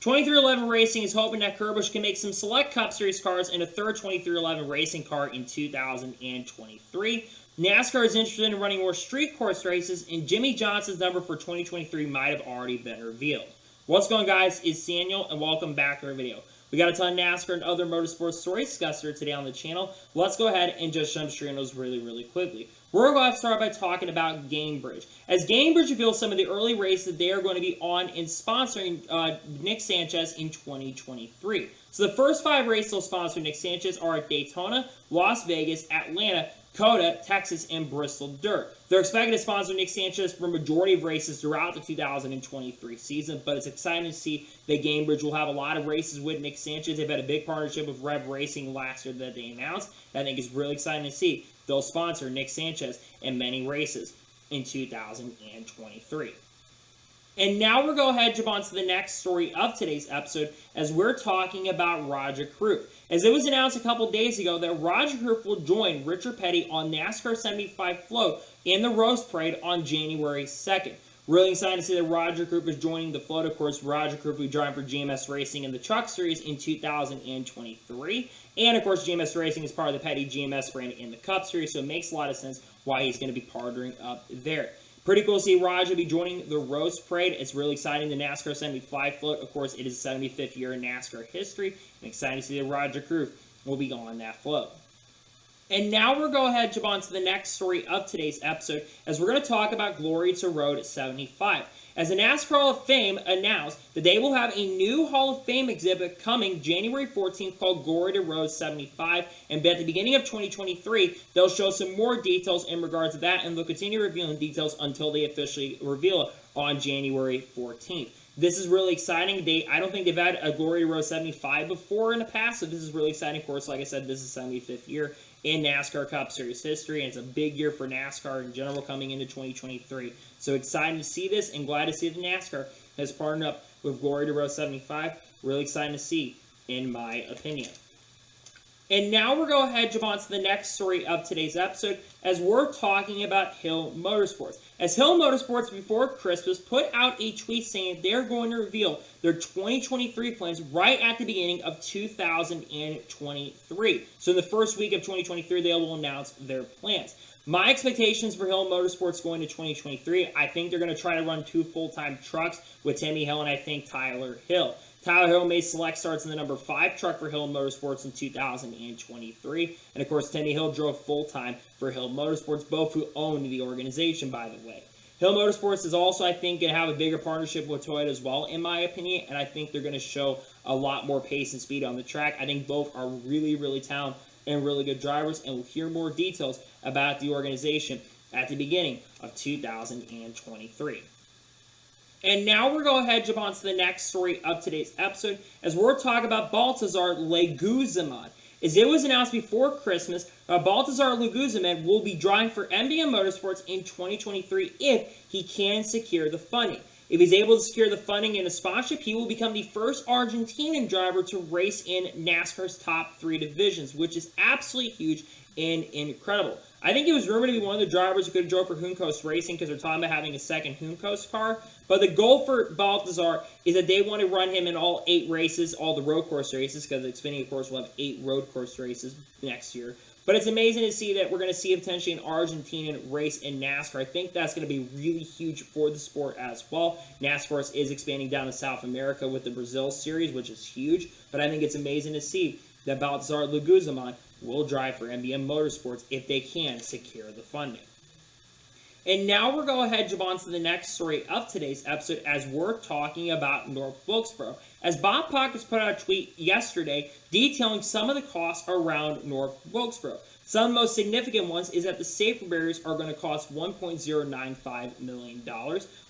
2311 Racing is hoping that Busch can make some select Cup Series cars in a third 2311 Racing car in 2023. NASCAR is interested in running more street course races, and Jimmie Johnson's number for 2023 might have already been revealed. What's going on, guys? It's Daniel, and welcome back to our video. We got a ton of NASCAR and other motorsports stories discussed here today on the channel. Let's go ahead and just jump straight into those really quickly. We're going to start by talking about Gamebridge. As Gamebridge reveals some of the early races that they are going to be on and sponsoring Nick Sanchez in 2023. So the first 5 races they'll sponsor Nick Sanchez are at Daytona, Las Vegas, Atlanta, Coda, Texas, and Bristol Dirt. They're expected to sponsor Nick Sanchez for a majority of races throughout the 2023 season, but it's exciting to see that Gamebridge will have a lot of races with Nick Sanchez. They've had a big partnership with Rev Racing last year that they announced. I think it's really exciting to see. They'll sponsor Nick Sanchez in many races in 2023. And now we're going to jump on to the next story of today's episode as we're talking about Roger Critz. As it was announced a couple days ago that Roger Critz will join Richard Petty on NASCAR 75 float in the Rose Parade on January 2nd. Really excited to see that Roger Critz is joining the float. Of course, Roger Critz will be driving for GMS Racing in the Truck Series in 2023. And, of course, GMS Racing is part of the Petty GMS brand in the Cup Series, so it makes a lot of sense why he's going to be partnering up there. Pretty cool to see Roger be joining the Rose Parade. It's really exciting. The NASCAR 75 float, of course, it is the 75th year in NASCAR history. I'm excited to see that Roger Critz will be on that float. And now we're going to jump on to the next story of today's episode as we're going to talk about Glory to Road 75. As the NASCAR Hall of Fame announced that they will have a new Hall of Fame exhibit coming January 14th called Glory to Road 75, and at the beginning of 2023, they'll show some more details in regards to that, and they'll continue revealing details until they officially reveal it on January 14th. This is really exciting. I don't think they've had a Glory to Road 75 before in the past, so this is really exciting. Of course, like I said, this is 75th year in NASCAR Cup Series history, and it's a big year for NASCAR in general coming into 2023. So excited to see this, and glad to see that NASCAR has partnered up with Glory to Road 75. Really exciting to see, in my opinion. And now we're going to jump on to the next story of today's episode as we're talking about Hill Motorsports. As Hill Motorsports before Christmas put out a tweet saying they're going to reveal their 2023 plans right at the beginning of 2023. So in the first week of 2023, they will announce their plans. My expectations for Hill Motorsports going to 2023, I think they're going to try to run 2 full-time trucks with Timmy Hill and I think Tyler Hill. Tyler Hill made select starts in the number 5 truck for Hill Motorsports in 2023. And, of course, Timmy Hill drove full-time for Hill Motorsports, both who own the organization, by the way. Hill Motorsports is also, I think, going to have a bigger partnership with Toyota as well, in my opinion. And I think they're going to show a lot more pace and speed on the track. I think both are really talented and really good drivers. And we'll hear more details about the organization at the beginning of 2023. And now we're going to jump on to the next story of today's episode as we're talking about Balthazar Leguizamon. As it was announced before Christmas, Balthazar Leguizamon will be driving for NBM Motorsports in 2023 if he can secure the funding. If he's able to secure the funding and a sponsorship, he will become the first Argentinian driver to race in NASCAR's top 3 divisions, which is absolutely huge and incredible. I think it was rumored to be one of the drivers who could have drove for Juncos Racing because they're talking about having a second Juncos car. But the goal for Balthazar is that they want to run him in all 8 races, all the road course races, because Xfinity, of course, will have 8 road course races next year. But it's amazing to see that we're going to see potentially an Argentinian race in NASCAR. I think that's going to be really huge for the sport as well. NASCAR is expanding down to South America with the Brazil Series, which is huge. But I think it's amazing to see that Balthazar Leguizamon will drive for NBM Motorsports if they can secure the funding. And now we're going to jump on to the next story of today's episode as we're talking about North Wilkesboro. As Bob Pockets put out a tweet yesterday detailing some of the costs around North Wilkesboro. Some of the most significant ones is that the safety barriers are going to cost $1.095 million.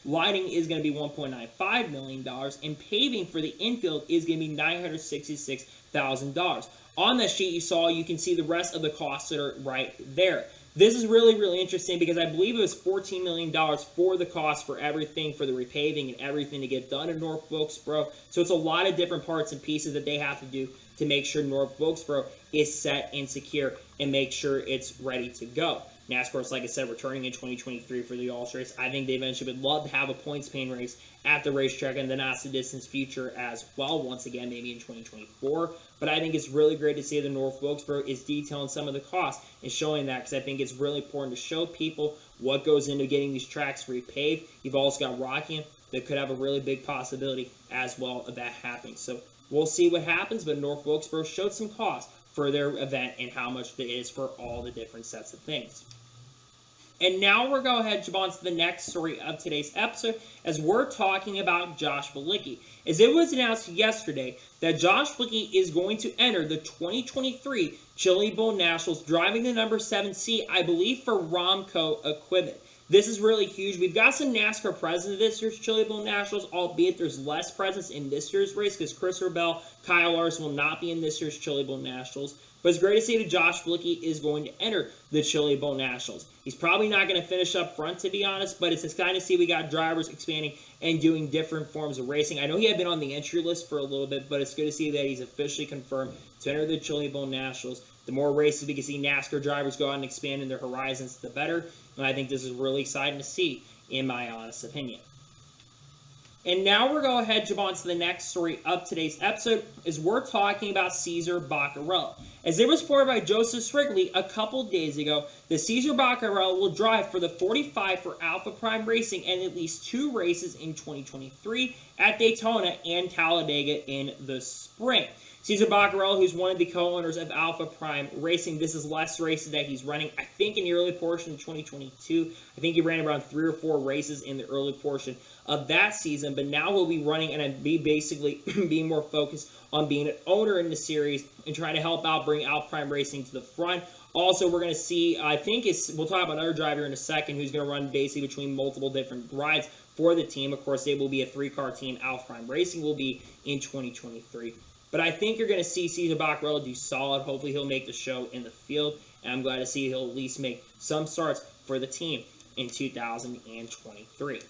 Lighting is going to be $1.95 million. And paving for the infield is going to be $966,000. On that sheet you can see the rest of the costs that are right there. This is really interesting because I believe it was $14 million for the cost for everything, for the repaving and everything to get done in North Wilkesboro. So it's a lot of different parts and pieces that they have to do to make sure North Wilkesboro is set and secure and make sure it's ready to go. NASCAR's, like I said, returning in 2023 for the All Race. I think they eventually would love to have a points pain race at the racetrack in the not so distant future as well, once again, maybe in 2024. But I think it's really great to see the North Wilkesboro is detailing some of the costs and showing that, because I think it's really important to show people what goes into getting these tracks repaved. You've also got Rockingham that could have a really big possibility as well of that happening. So we'll see what happens, but North Wilkesboro showed some cost for their event and how much it is for all the different sets of things. And now we're going to go ahead and jump on to the next story of today's episode, as we're talking about Josh Bilicki. As it was announced yesterday that Josh Bilicki is going to enter the 2023 Chili Bowl Nationals, driving the number 7 seat, I believe, for Romco equipment. This is really huge. We've got some NASCAR presence in this year's Chili Bowl Nationals, albeit there's less presence in this year's race because Chris Rebel, Kyle Larson will not be in this year's Chili Bowl Nationals. But it's great to see that Josh Bilicki is going to enter the Chili Bowl Nationals. He's probably not going to finish up front, to be honest, but it's exciting to see we got drivers expanding and doing different forms of racing. I know he had been on the entry list for a little bit, but it's good to see that he's officially confirmed to enter the Chili Bowl Nationals. The more races we can see NASCAR drivers go out and expand in their horizons, the better. And I think this is really exciting to see, in my honest opinion. And now we're going to head jump on to the next story of today's episode, as we're talking about Cesar Baccarello. As it was reported by Joseph Strigley a couple days ago, that Cesar Baccarello will drive for the 45 for Alpha Prime Racing and at least 2 races in 2023 at Daytona and Talladega in the spring. Cesar Baccarello, who's one of the co-owners of Alpha Prime Racing, this is less races that he's running. I think in the early portion of 2022, I think he ran around 3 or 4 races in the early portion of that season, but now he'll be running and be basically being more focused on being an owner in the series and trying to help out bring Alpha Prime Racing to the front. Also, we're going to see, I think we'll talk about another driver in a second who's going to run basically between multiple different rides for the team. Of course, they will be a 3-car team. Alpha Prime Racing will be in 2023. But I think you're going to see Cesar Baccarello do solid. Hopefully he'll make the show in the field. And I'm glad to see he'll at least make some starts for the team in 2023.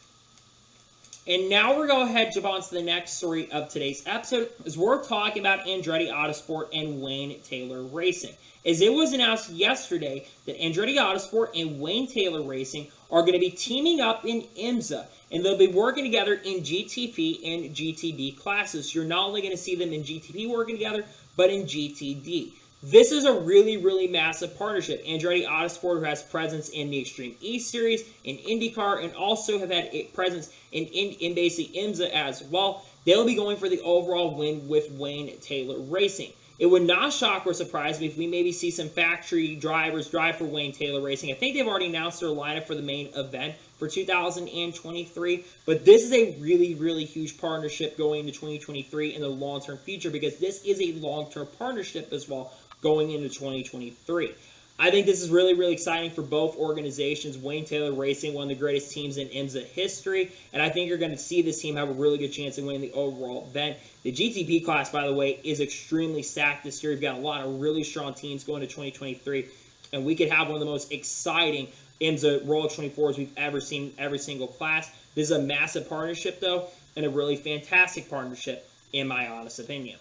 And now we're going to head jump on to the next story of today's episode, as we're talking about Andretti Autosport and Wayne Taylor Racing. As it was announced yesterday that Andretti Autosport and Wayne Taylor Racing are going to be teaming up in IMSA, and they'll be working together in GTP and GTD classes. So you're not only going to see them in GTP working together, but in GTD. This is a really, really massive partnership. Andretti Autosport, who has presence in the Extreme E Series, in IndyCar, and also have had a presence in basically IMSA as well. They'll be going for the overall win with Wayne Taylor Racing. It would not shock or surprise me if we maybe see some factory drivers drive for Wayne Taylor Racing. I think they've already announced their lineup for the main event for 2023. But this is a really, really huge partnership going into 2023 in the long-term future, because this is a long-term partnership as well going into 2023. I think this is really, really exciting for both organizations. Wayne Taylor Racing, one of the greatest teams in IMSA history, and I think you're going to see this team have a really good chance of winning the overall event. The GTP class, by the way, is extremely stacked this year. We've got a lot of really strong teams going to 2023, and we could have one of the most exciting IMSA Rolex 24s we've ever seen in every single class. This is a massive partnership, though, and a really fantastic partnership, in my honest opinion.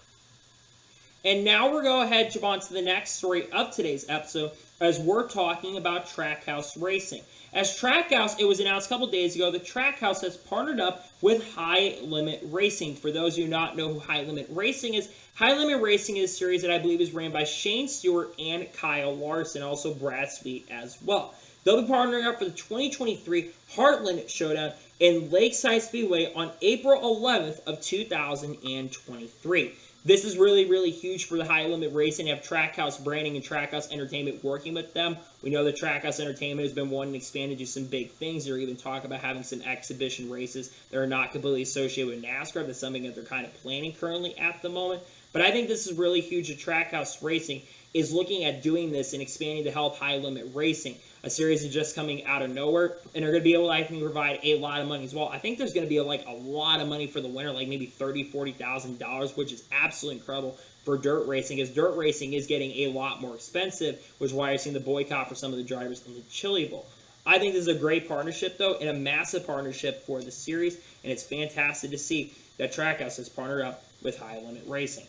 And now we're going to go ahead and jump on to the next story of today's episode, as we're talking about Trackhouse Racing. As Trackhouse, it was announced a couple days ago that Trackhouse has partnered up with High Limit Racing. For those who do not know who High Limit Racing is, High Limit Racing is a series that I believe is ran by Shane Stewart and Kyle Larson, also Brad Sweet as well. They'll be partnering up for the 2023 Heartland Showdown in Lakeside Speedway on April 11th of 2023. This is really, really huge for the High Limit Racing to have Trackhouse Branding and Trackhouse Entertainment working with them. We know that Trackhouse Entertainment has been wanting to expand and do some big things. They're even talking about having some exhibition races that are not completely associated with NASCAR. That's something that they're kind of planning currently at the moment. But I think this is really huge that Trackhouse Racing is looking at doing this and expanding to help High Limit Racing. A series is just coming out of nowhere, and they're going to be able to, I think, provide a lot of money as well. I think there's going to be a lot of money for the winner, like maybe $30,000, $40,000, which is absolutely incredible for dirt racing, as dirt racing is getting a lot more expensive, which is why you're seeing the boycott for some of the drivers in the Chili Bowl. I think this is a great partnership, though, and a massive partnership for the series, and it's fantastic to see that Trackhouse has partnered up with High Limit Racing.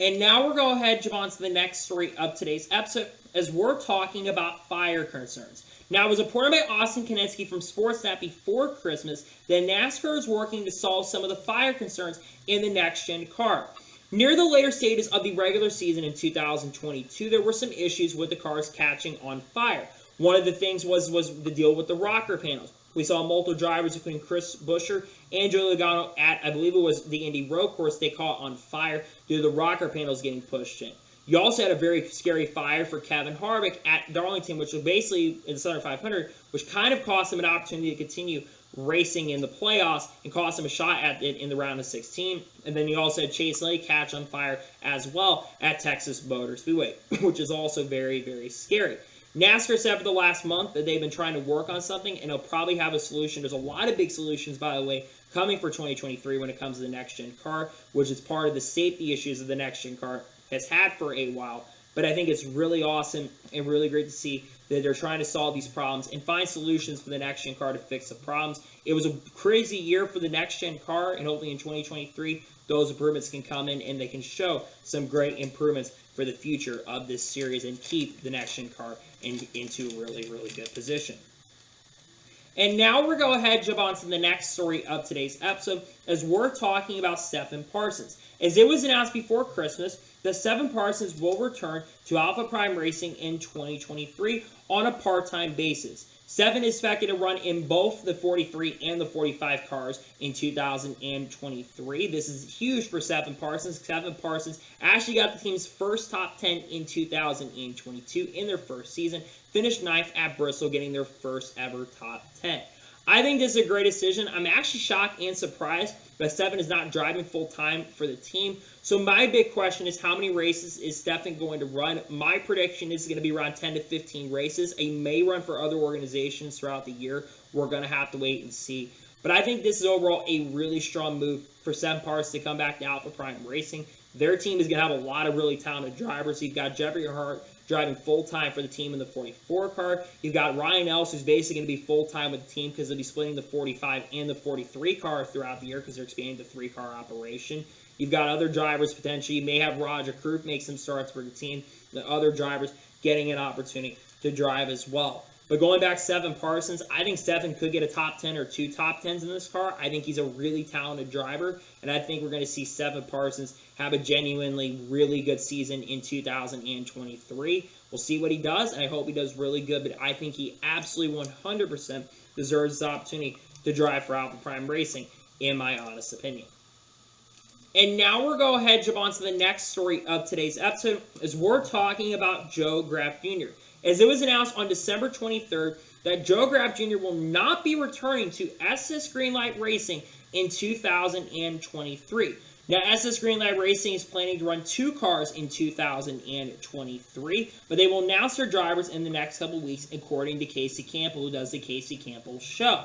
And now we're going to ahead and jump on to the next story of today's episode as we're talking about fire concerns. Now, it was reported by Austin Koninsky from Sportsnet before Christmas that NASCAR is working to solve some of the fire concerns in the next-gen car. Near the later stages of the regular season in 2022, there were some issues with the cars catching on fire. One of the things was the deal with the rocker panels. We saw multiple drivers, including Chris Buescher and Joey Logano at, I believe it was the Indy Road Course, they caught on fire due to the rocker panels getting pushed in. You also had a very scary fire for Kevin Harvick at Darlington, which was basically in the Southern 500, which kind of cost him an opportunity to continue racing in the playoffs and cost him a shot at it in the round of 16. And then you also had Chase Elliott catch on fire as well at Texas Motor Speedway, which is also very, very scary. NASCAR said for the last month that they've been trying to work on something, and they'll probably have a solution. There's a lot of big solutions, by the way, coming for 2023 when it comes to the next-gen car, which is part of the safety issues that the next-gen car has had for a while. But I think it's really awesome and really great to see that they're trying to solve these problems and find solutions for the next-gen car to fix the problems. It was a crazy year for the next-gen car, and hopefully in 2023, those improvements can come in and they can show some great improvements for the future of this series and keep the next-gen car into a really, really good position. And now we're going to go ahead and jump on to the next story of today's episode as we're talking about Stephen Parsons. As it was announced before Christmas that Stephen Parsons will return to Alpha Prime Racing in 2023 on a part-time basis. Stephen is expected to run in both the 43 and the 45 cars in 2023. This is huge for Stephen Parsons. Stephen Parsons actually got the team's first top 10 in 2022 in their first season. Finished 9th at Bristol, getting their first ever top 10. I think this is a great decision. I'm actually shocked and surprised that Stephen is not driving full-time for the team. So my big question is, how many races is Stephen going to run? My prediction is going to be around 10 to 15 races. He may run for other organizations throughout the year. We're going to have to wait and see. But I think this is overall a really strong move for Stephen Parsons to come back to Alpha Prime Racing. Their team is going to have a lot of really talented drivers. You've got Jeffrey Hart driving full-time for the team in the 44 car. You've got Ryan Ellis, who's basically going to be full-time with the team because they'll be splitting the 45 and the 43 car throughout the year because they're expanding the 3-car operation. You've got other drivers potentially. You may have Roger Krupp make some starts for the team. The other drivers getting an opportunity to drive as well. But going back to Stephen Parsons, I think Stephen could get a top 10 or 2 top 10s in this car. I think he's a really talented driver, and I think we're going to see Stephen Parsons have a genuinely really good season in 2023. We'll see what he does, and I hope he does really good, but I think he absolutely 100% deserves the opportunity to drive for Alpha Prime Racing, in my honest opinion. And now we're going to go ahead and jump on to the next story of today's episode, as we're talking about Joe Graf Jr. As it was announced on December 23rd that Joe Graf Jr. will not be returning to SS Greenlight Racing in 2023. Now, SS Greenlight Racing is planning to run 2 cars in 2023, but they will announce their drivers in the next couple weeks, according to Casey Campbell, who does the Casey Campbell Show.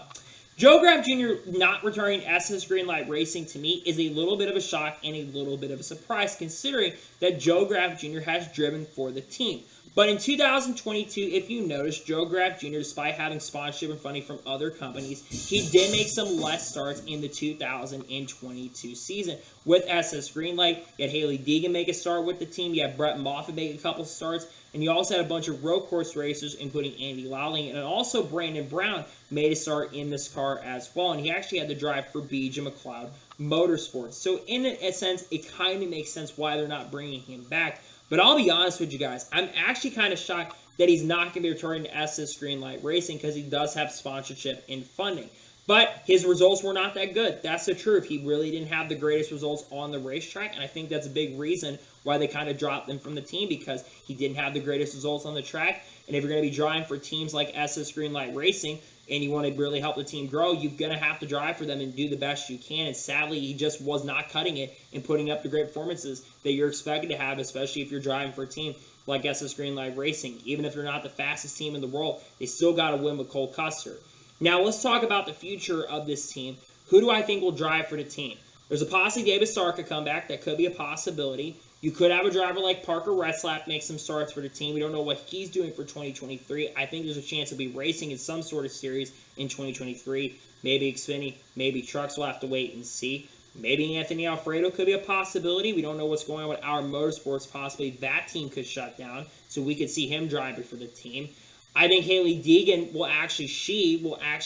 Joe Graf Jr. not returning to SS Greenlight Racing, to me, is a little bit of a shock and a little bit of a surprise, considering that Joe Graf Jr. has driven for the team. But in 2022, if you notice, Joe Graf Jr., despite having sponsorship and funding from other companies, he did make some less starts in the 2022 season with SS Greenlight. You had Haley Deegan make a start with the team. You had Brett Moffitt make a couple starts. And you also had a bunch of road course racers, including Andy Lowling. And also Brandon Brown made a start in this car as well. And he actually had to drive for BJ McLeod Motorsports. So in a sense, it kind of makes sense why they're not bringing him back. But I'll be honest with you guys, I'm actually kind of shocked that he's not going to be returning to SS Greenlight Racing because he does have sponsorship and funding. But his results were not that good. That's the truth. He really didn't have the greatest results on the racetrack, and I think that's a big reason why they kind of dropped him from the team, because he didn't have the greatest results on the track. And if you're going to be driving for teams like SS Greenlight Racing and you want to really help the team grow, you're going to have to drive for them and do the best you can. And sadly, he just was not cutting it and putting up the great performances that you're expected to have, especially if you're driving for a team like SS Greenlight Racing. Even if they're not the fastest team in the world, they still got to win with Cole Custer. Now, let's talk about the future of this team. Who do I think will drive for the team? There's a possibly David Starr could come back. That could be a possibility. You could have a driver like Parker Retzlaff make some starts for the team. We don't know what he's doing for 2023. I think there's a chance he'll be racing in some sort of series in 2023. Maybe Xfinity, maybe trucks. We'll have to wait and see. Maybe Anthony Alfredo could be a possibility. We don't know what's going on with our Motorsports. Possibly that team could shut down, so we could see him driving for the team. I think Hailie Deegan will actually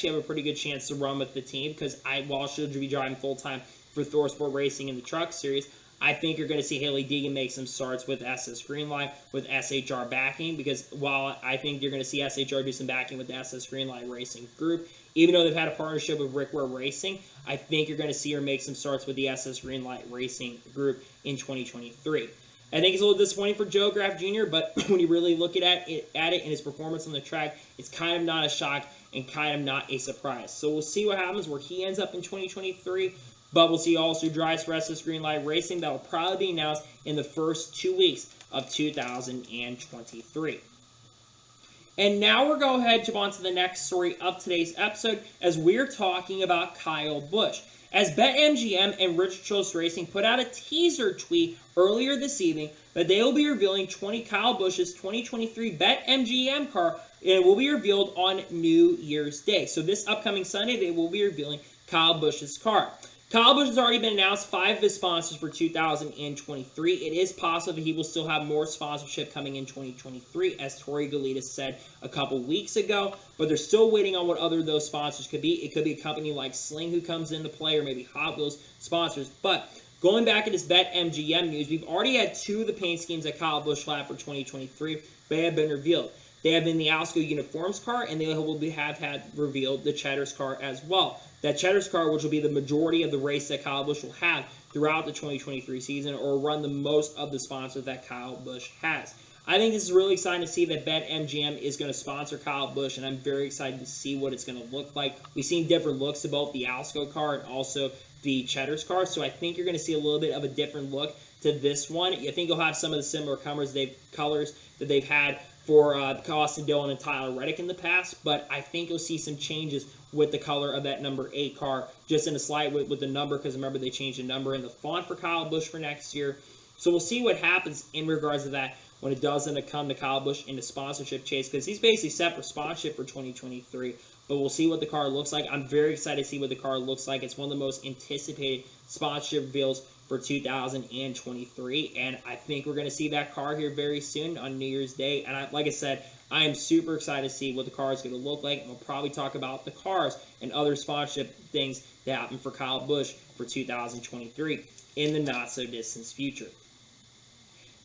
have a pretty good chance to run with the team, because while she'll be driving full-time for ThorSport Racing in the Truck Series, I think you're going to see Hailie Deegan make some starts with SS Greenlight, with SHR backing, because while I think you're going to see SHR do some backing with the SS Greenlight Racing group, even though they've had a partnership with Rick Ware Racing, I think you're going to see her make some starts with the SS Greenlight Racing group in 2023. I think it's a little disappointing for Joe Graf Jr., but when you really look at it and his performance on the track, it's kind of not a shock and kind of not a surprise. So we'll see what happens where he ends up in 2023. But we'll see also drives for SS Greenlight Racing. That will probably be announced in the first 2 weeks of 2023. And now we're going to jump on to the next story of today's episode, as we're talking about Kyle Busch. As BetMGM and Richard Childress Racing put out a teaser tweet earlier this evening that they will be revealing Kyle Busch's 2023 BetMGM car, and it will be revealed on New Year's Day. So this upcoming Sunday, they will be revealing Kyle Busch's car. Kyle Busch has already been announced 5 of his sponsors for 2023. It is possible that he will still have more sponsorship coming in 2023, as Tori Galitas said a couple weeks ago, but they're still waiting on what other of those sponsors could be. It could be a company like Sling who comes into play, or maybe Hot Wheels sponsors. But going back to this BetMGM news, we've already had 2 of the paint schemes that Kyle Busch will have for 2023. They have been revealed. They have been the Alsco Uniforms car, and they will have had revealed the Cheddar's car as well. That Cheddar's car, which will be the majority of the race that Kyle Busch will have throughout the 2023 season, or run the most of the sponsors that Kyle Busch has. I think this is really exciting to see that BetMGM is going to sponsor Kyle Busch, and I'm very excited to see what it's going to look like. We've seen different looks of both the Alsco car and also the Cheddar's car, so I think you're going to see a little bit of a different look to this one. I think you'll have some of the similar colors that they've had for Austin Dillon and Tyler Reddick in the past, but I think you'll see some changes with the color of that number 8 car, just in a slight with the number, because remember they changed the number and the font for Kyle Busch for next year. So we'll see what happens in regards to that when it does end up come to Kyle Busch in the sponsorship chase, because he's basically set for sponsorship for 2023. But we'll see what the car looks like. I'm very excited to see what the car looks like. It's one of the most anticipated sponsorship reveals for 2023, and I think we're going to see that car here very soon on New Year's Day. And like I said, I am super excited to see what the car is going to look like, and we'll probably talk about the cars and other sponsorship things that happen for Kyle Busch for 2023 in the not-so-distant future.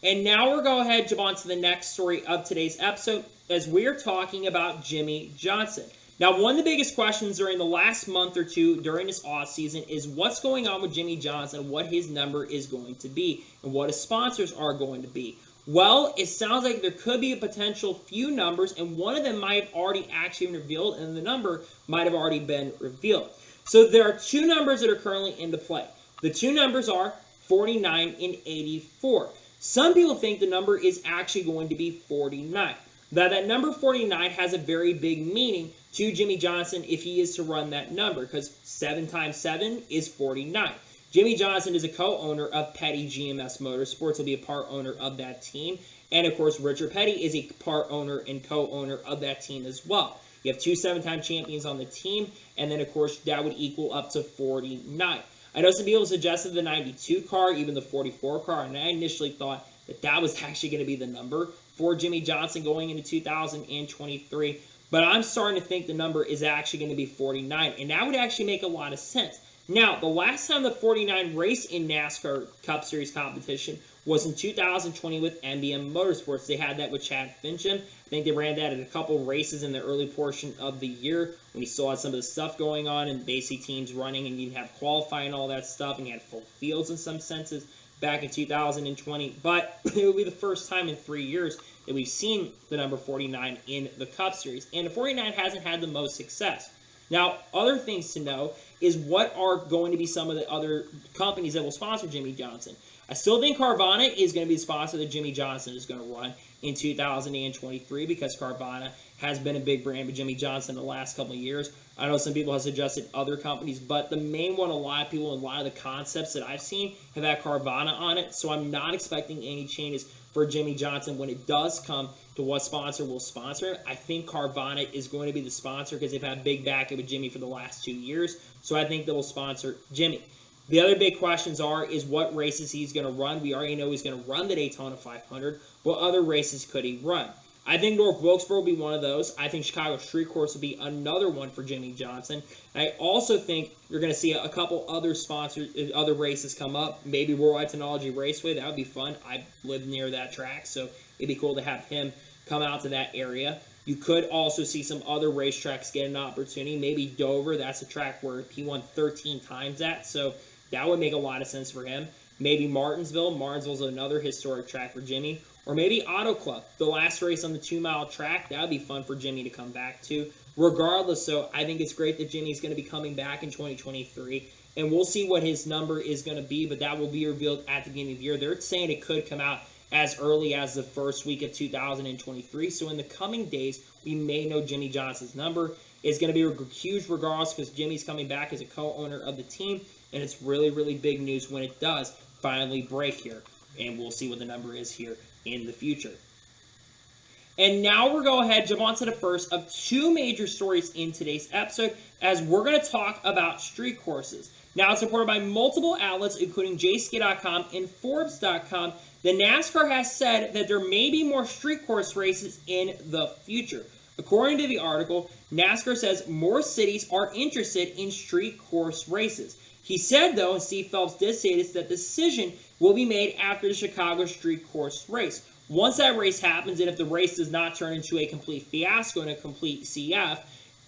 And now we're going to jump on to the next story of today's episode, as we're talking about Jimmie Johnson. Now, one of the biggest questions during the last month or two during this offseason is what's going on with Jimmie Johnson, what his number is going to be, and what his sponsors are going to be. Well, it sounds like there could be a potential few numbers, and one of them might have already actually been revealed, and the number might have already been revealed. So there are 2 numbers that are currently into play. The 2 numbers are 49 and 84. Some people think the number is actually going to be 49. Now, that number 49 has a very big meaning to Jimmie Johnson if he is to run that number, because 7 times 7 is 49. Jimmie Johnson is a co-owner of Petty GMS Motorsports. He'll be a part owner of that team. And, of course, Richard Petty is a part owner and co-owner of that team as well. You have 2 7-time champions on the team, and then, of course, that would equal up to 49. I know some people suggested the 92 car, even the 44 car, and I initially thought that was actually going to be the number for Jimmie Johnson going into 2023. But I'm starting to think the number is actually going to be 49, and that would actually make a lot of sense. Now, the last time the 49 raced in NASCAR Cup Series competition was in 2020 with NBM Motorsports. They had that with Chad Fincham. I think they ran that at a couple races in the early portion of the year when you still had some of the stuff going on and basic teams running, and you didn't have qualifying and all that stuff, and you had full fields in some senses back in 2020. But it would be the first time in 3 years that we've seen the number 49 in the Cup Series. And the 49 hasn't had the most success. Now, other things to know is what are going to be some of the other companies that will sponsor Jimmie Johnson. I still think Carvana is going to be the sponsor that Jimmie Johnson is going to run in 2023, because Carvana has been a big brand with Jimmie Johnson the last couple of years. I know some people have suggested other companies, but the main one, a lot of people and a lot of the concepts that I've seen have had Carvana on it, so I'm not expecting any changes for Jimmie Johnson when it does come to what sponsor will sponsor him. I think Carvana is going to be the sponsor because they've had big backing with Jimmie for the last 2 years, so I think they will sponsor Jimmie. The other big questions is what races he's going to run. We already know he's going to run the Daytona 500. What other races could he run? I think North Wilkesboro will be one of those. I think Chicago Street Course will be another one for Jimmie Johnson. I also think you're going to see a couple other sponsors, other races come up. Maybe Worldwide Technology Raceway. That would be fun. I live near that track, so it'd be cool to have him come out to that area. You could also see some other racetracks get an opportunity. Maybe Dover. That's a track where he won 13 times at, so that would make a lot of sense for him. Maybe Martinsville. Martinsville's another historic track for Jimmie. Or maybe Auto Club, the last race on the 2-mile track. That would be fun for Jimmie to come back to. Regardless, so I think it's great that Jimmie's going to be coming back in 2023. And we'll see what his number is going to be, but that will be revealed at the beginning of the year. They're saying it could come out as early as the first week of 2023. So in the coming days, we may know Jimmie Johnson's number. It's going to be huge regardless because Jimmie's coming back as a co-owner of the team. And it's really, really big news when it does finally break here. And we'll see what the number is here in the future. And now we're going to jump on to the first of two major stories in today's episode as we're going to talk about street courses. Now it's reported by multiple outlets including jski.com and Forbes.com that NASCAR has said that there may be more street course races in the future. According to the article, NASCAR says more cities are interested in street course races. He said, though, and Steve Phelps did say this, that the decision will be made after the Chicago Street Course race. Once that race happens, and if the race does not turn into a complete fiasco and a complete CF,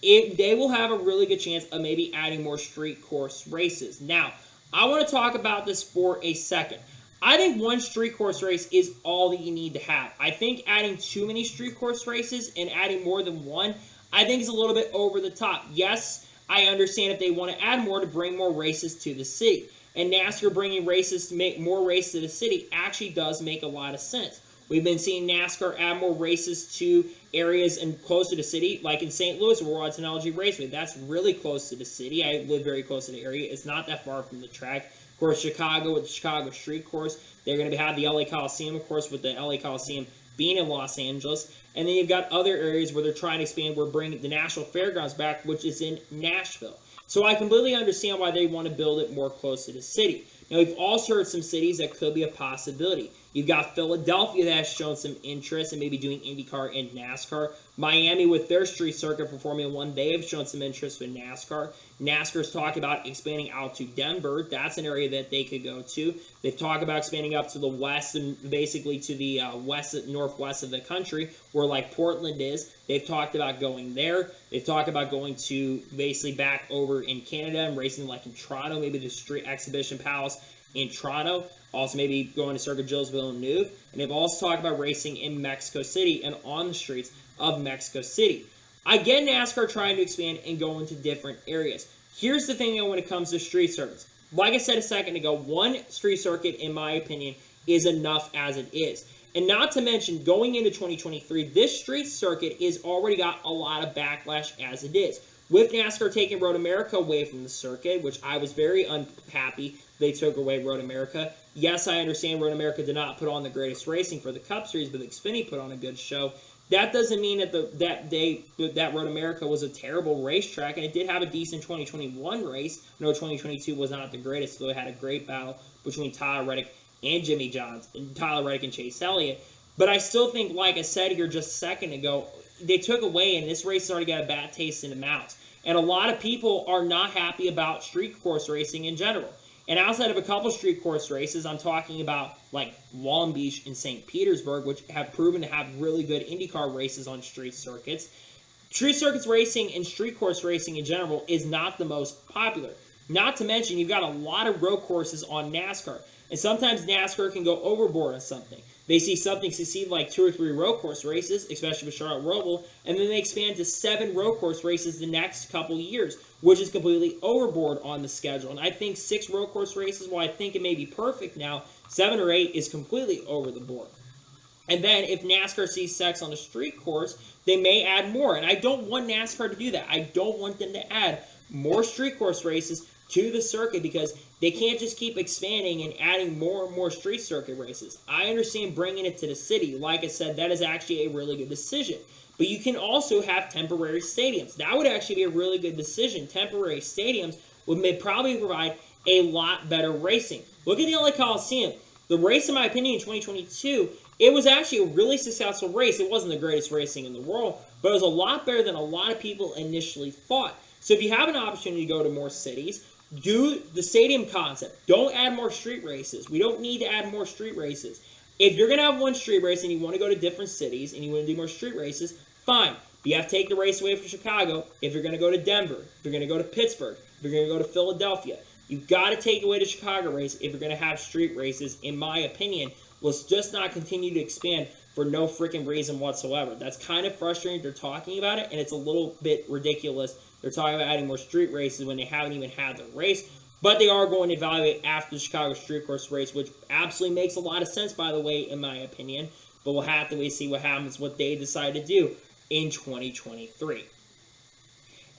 they will have a really good chance of maybe adding more street course races. Now, I want to talk about this for a second. I think one street course race is all that you need to have. I think adding too many street course races and adding more than one, I think is a little bit over the top. Yes, I understand if they want to add more to bring more races to the city. And NASCAR bringing races to make more races to the city actually does make a lot of sense. We've been seeing NASCAR add more races to areas and close to the city, like in St. Louis, Worldwide Technology Raceway. That's really close to the city. I live very close to the area. It's not that far from the track. Of course, Chicago with the Chicago Street Course. They're going to have the LA Coliseum, of course, with the LA Coliseum being in Los Angeles. And then you've got other areas where they're trying to expand. We're bringing the National Fairgrounds back, which is in Nashville. So I completely understand why they want to build it more close to the city. Now, we've also heard some cities that could be a possibility. You've got Philadelphia that has shown some interest in maybe doing IndyCar and NASCAR. Miami with their street circuit for Formula One, they have shown some interest in NASCAR. NASCAR's talked about expanding out to Denver. That's an area that they could go to. They've talked about expanding up to the west and basically to the northwest of the country where like Portland is. They've talked about going there. They've talked about going to basically back over in Canada and racing like in Toronto, maybe the Street Exhibition Palace in Toronto. Also maybe going to Circuit Gilles Villeneuve. And they've also talked about racing in Mexico City and on the streets of Mexico City. I get NASCAR trying to expand and go into different areas. Here's the thing though when it comes to street circuits. Like I said a second ago, one street circuit, in my opinion, is enough as it is. And not to mention, going into 2023, this street circuit has already got a lot of backlash as it is. With NASCAR taking Road America away from the circuit, which I was very unhappy they took away Road America. Yes, I understand Road America did not put on the greatest racing for the Cup Series, but Xfinity put on a good show. That doesn't mean that that Road America was a terrible racetrack, and it did have a decent 2021 race. No, 2022 was not the greatest, so it had a great battle between Tyler Reddick and Jimmie Johnson, Tyler Reddick and Chase Elliott. But I still think, like I said here just a second ago, they took away, and this race has already got a bad taste in the mouth. And a lot of people are not happy about street course racing in general. And outside of a couple street course races, I'm talking about like Long Beach and St. Petersburg, which have proven to have really good IndyCar races on street circuits. Street circuits racing and street course racing in general is not the most popular. Not to mention, you've got a lot of road courses on NASCAR. And sometimes NASCAR can go overboard on something. They see something succeed like 2 or 3 road course races, especially with Charlotte Roval, and then they expand to 7 road course races the next couple years, which is completely overboard on the schedule. And I think 6 road course races, while I think it may be perfect now, 7 or 8 is completely over the board. And then if NASCAR sees sex on a street course, they may add more. And I don't want NASCAR to do that. I don't want them to add more street course races to the circuit because they can't just keep expanding and adding more and more street circuit races. I understand bringing it to the city. Like I said, that is actually a really good decision. But you can also have temporary stadiums. That would actually be a really good decision. Temporary stadiums would probably provide a lot better racing. Look at the LA Coliseum. The race, in my opinion, in 2022, it was actually a really successful race. It wasn't the greatest racing in the world, but it was a lot better than a lot of people initially thought. So if you have an opportunity to go to more cities, do the stadium concept. Don't add more street races. We don't need to add more street races. If you're going to have one street race and you want to go to different cities and you want to do more street races, fine. But you have to take the race away from Chicago if you're going to go to Denver, if you're going to go to Pittsburgh, if you're going to go to Philadelphia. You've got to take away the Chicago race if you're going to have street races, in my opinion. Let's just not continue to expand for no freaking reason whatsoever. That's kind of frustrating. They're talking about it, and it's a little bit ridiculous. They're talking about adding more street races when they haven't even had the race. But they are going to evaluate after the Chicago Street Course race, which absolutely makes a lot of sense, by the way, in my opinion. But we'll have to wait and see what happens, what they decide to do in 2023.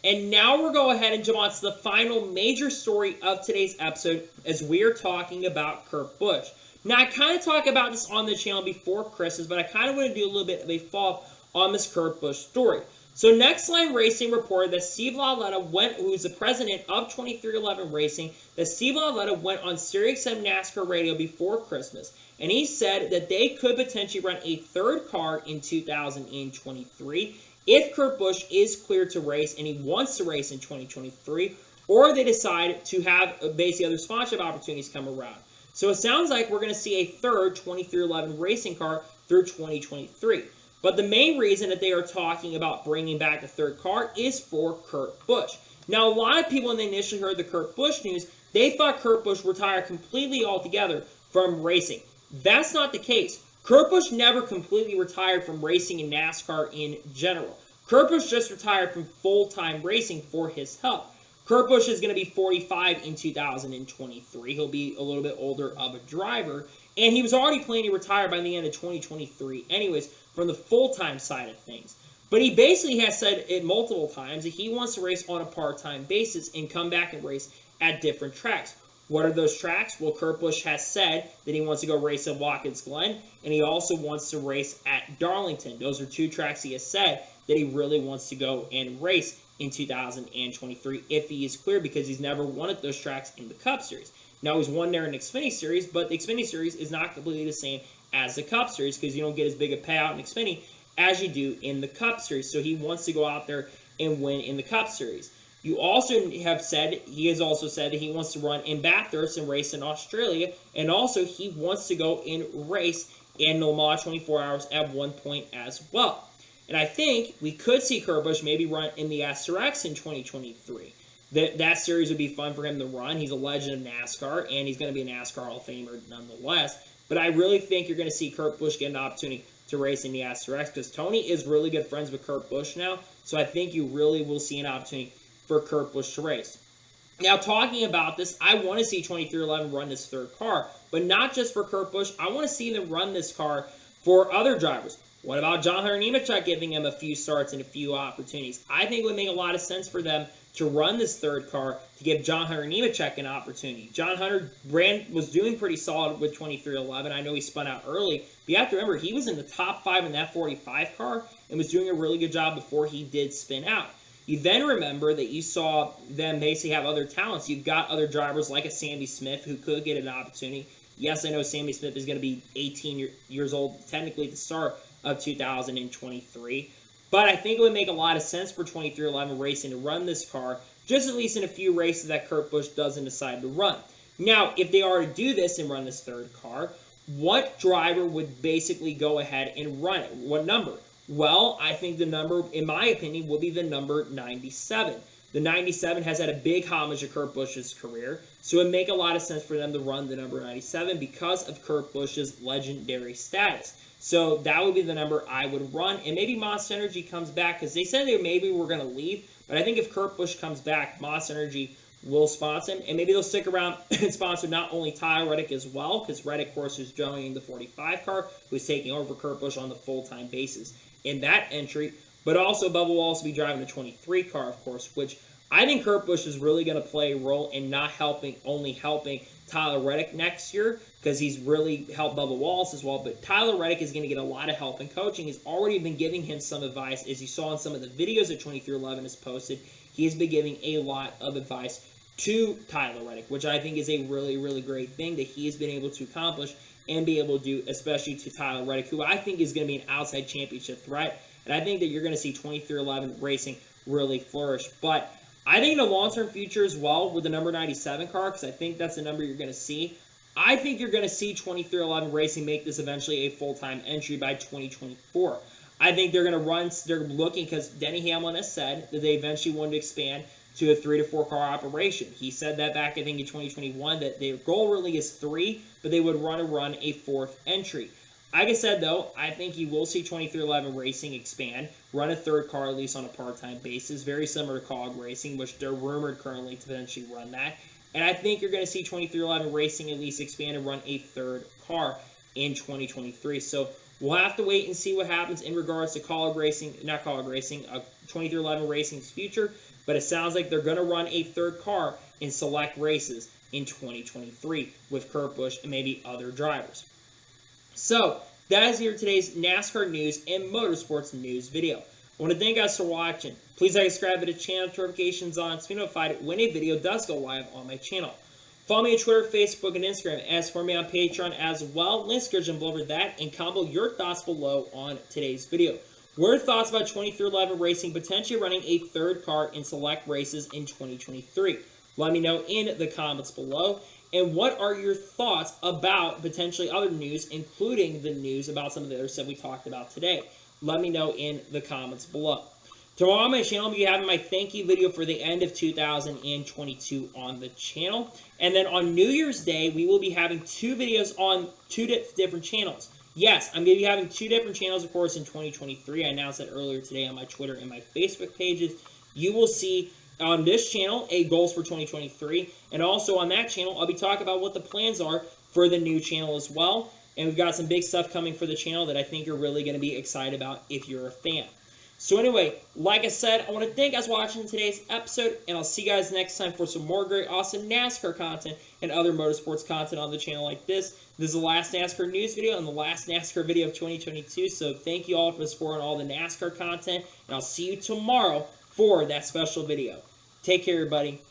And now we'll go ahead and jump on to the final major story of today's episode as we are talking about Kurt Busch. Now, I kind of talked about this on the channel before Christmas, but I kind of want to do a little bit of a follow-up on this Kurt Busch story. So Next Line Racing reported that Steve Lauletta who's the president of 23XI Racing, that Steve Lauletta went on SiriusXM NASCAR radio before Christmas, and he said that they could potentially run a third car in 2023 if Kurt Busch is cleared to race and he wants to race in 2023, or they decide to have basically other sponsorship opportunities come around. So it sounds like we're going to see a third 23XI racing car through 2023. But the main reason that they are talking about bringing back the third car is for Kurt Busch. Now, a lot of people, when they initially heard the Kurt Busch news, they thought Kurt Busch retired completely altogether from racing. That's not the case. Kurt Busch never completely retired from racing in NASCAR in general. Kurt Busch just retired from full-time racing for his health. Kurt Busch is going to be 45 in 2023. He'll be a little bit older of a driver. And he was already planning to retire by the end of 2023 anyways, from the full-time side of things. But he basically has said it multiple times that he wants to race on a part-time basis and come back and race at different tracks. What are those tracks? Well, Kurt Busch has said that he wants to go race at Watkins Glen, and he also wants to race at Darlington. Those are two tracks he has said that he really wants to go and race in 2023 if he is clear, because he's never won at those tracks in the Cup Series. Now, he's won there in the Xfinity Series, but the Xfinity Series is not completely the same as the Cup Series because you don't get as big a payout in Xfinity as you do in the Cup Series. So he wants to go out there and win in the Cup Series. You also have said, he has also said that he wants to run in Bathurst and race in Australia, and also he wants to go and race in the Le Mans 24 Hours at one point as well. And I think we could see Kurt Busch maybe run in the SRX in 2023. That series would be fun for him to run. He's a legend of NASCAR, and he's going to be a NASCAR Hall of Famer nonetheless. But I really think you're going to see Kurt Busch get an opportunity to race in the SRX because Tony is really good friends with Kurt Busch now. So I think you really will see an opportunity for Kurt Busch to race. Now, talking about this, I want to see 23XI run this third car, but not just for Kurt Busch. I want to see them run this car for other drivers. What about John Hunter Nemechek giving him a few starts and a few opportunities? I think it would make a lot of sense for them to run this third car to give John Hunter Nemechek an opportunity. John Hunter was doing pretty solid with 23XI. I know he spun out early, but you have to remember he was in the top 5 in that 45 car and was doing a really good job before he did spin out. You then remember that you saw them basically have other talents. You've got other drivers like a Sammy Smith who could get an opportunity. Yes, I know Sammy Smith is going to be 18 years old technically at the start of 2023. But I think it would make a lot of sense for 23XI Racing to run this car, just at least in a few races that Kurt Busch doesn't decide to run. Now, if they are to do this and run this third car, what driver would basically go ahead and run it? What number? Well, I think the number, in my opinion, will be the number 97. The 97 has had a big homage to Kurt Busch's career, so it would make a lot of sense for them to run the number 97 because of Kurt Busch's legendary status. So that would be the number I would run, and maybe Monster Energy comes back, because they said they maybe were going to leave, but I think if Kurt Busch comes back, Monster Energy will sponsor him, and maybe they'll stick around and sponsor not only Tyler Reddick as well, because Reddick, of course, is joining the 45 car, who's taking over Kurt Busch on the full-time basis in that entry, but also Bubba will also be driving the 23 car, of course, which I think Kurt Busch is really going to play a role in not only helping Tyler Reddick next year, because he's really helped Bubba Wallace as well, but Tyler Reddick is going to get a lot of help and coaching. He's already been giving him some advice, as you saw in some of the videos that 23XI has posted. He has been giving a lot of advice to Tyler Reddick, which I think is a really, really great thing that he has been able to accomplish and be able to do, especially to Tyler Reddick, who I think is going to be an outside championship threat. And I think that you're going to see 2311 Racing really flourish. But I think in the long-term future as well with the number 97 car, because I think that's the number you're going to see, I think you're going to see 2311 Racing make this eventually a full-time entry by 2024. I think they're going to run, they're looking, because Denny Hamlin has said that they eventually want to expand to a 3 to 4 car operation. He said that back, I think, in 2021, that their goal really is 3, but they would run a 4th entry. Like I said, though, I think you will see 2311 Racing expand, run a 3rd car at least on a part-time basis, very similar to COG Racing, which they're rumored currently to potentially run that. And I think you're going to see 2311 Racing at least expand and run a 3rd car in 2023. So we'll have to wait and see what happens in regards to COG Racing, not COG Racing, 2311 Racing's future. But it sounds like they're going to run a 3rd car in select races in 2023 with Kurt Busch and maybe other drivers. So, that is here today's NASCAR news and motorsports news video. I want to thank you guys for watching. Please like and subscribe to the channel, notifications on, to be notified when a video does go live on my channel. Follow me on Twitter, Facebook, and Instagram. As for me on Patreon as well, links description below that, and comment your thoughts below on today's video. What are your thoughts about 2311 Racing potentially running a 3rd car in select races in 2023? Let me know in the comments below. And what are your thoughts about potentially other news, including the news about some of the other stuff we talked about today? Let me know in the comments below. Tomorrow on my channel, I'll be having my thank you video for the end of 2022 on the channel. And then on New Year's Day, we will be having 2 videos on 2 different channels. Yes, I'm going to be having 2 different channels, of course, in 2023. I announced that earlier today on my Twitter and my Facebook pages. You will see on this channel a goals for 2023, and also on that channel, I'll be talking about what the plans are for the new channel as well. And we've got some big stuff coming for the channel that I think you're really going to be excited about if you're a fan. So anyway, like I said, I want to thank you guys for watching today's episode, and I'll see you guys next time for some more great, awesome NASCAR content and other motorsports content on the channel like this. This is the last NASCAR news video and the last NASCAR video of 2022, so thank you all for supporting all the NASCAR content, and I'll see you tomorrow for that special video. Take care, everybody.